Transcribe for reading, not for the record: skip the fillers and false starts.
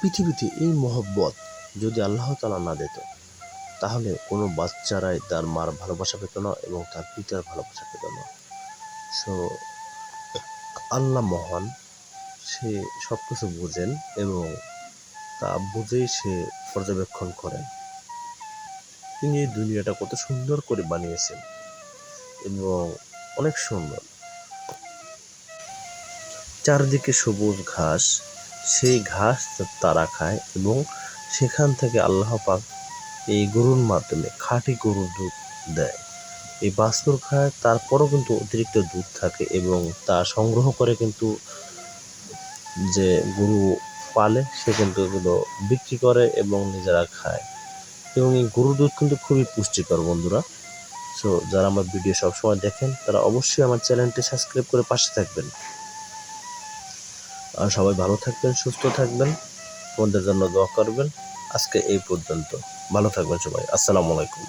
পৃথিবীতে এই মহব্বত যদি আল্লাহ তাআলা না দিত, তাহলে কোনো বাচ্চারাই তার মার ভালোবাসা পেত না এবং তার পিতার ভালোবাসা পেত না। সো আল্লাহ মহান, সে সব কিছু বোঝেন এবং তা বুঝেই সে পর্যবেক্ষণ করেন। তিনি এই দুনিয়াটা কত সুন্দর করে বানিয়েছেন এবং অনেক সুন্দর। চারদিকে সবুজ ঘাস, সেই ঘাস তারা খায় এবং সেখান থেকে আল্লাহ পাক এই গরুর মাধ্যমে খাঁটি গরুর দুধ দেয়। এই বাছুর খায়, তারপরও কিন্তু অতিরিক্ত দুধ থাকে এবং তা সংগ্রহ করে কিন্তু যে গরু পালে সে কিন্তু এগুলো বিক্রি করে এবং নিজেরা খায়। এবং এই গরুর দুধ কিন্তু খুবই পুষ্টিকর বন্ধুরা। সো যারা আমার ভিডিও সবসময় দেখেন তারা অবশ্যই আমার চ্যানেলটি সাবস্ক্রাইব করে পাশে থাকবেন। আর সবাই ভালো থাকবেন, সুস্থ থাকবেন, আমাদের জন্য দোয়া করবেন। আজকে এই পর্যন্ত, ভালো থাকবেন সবাই। আসসালামু আলাইকুম।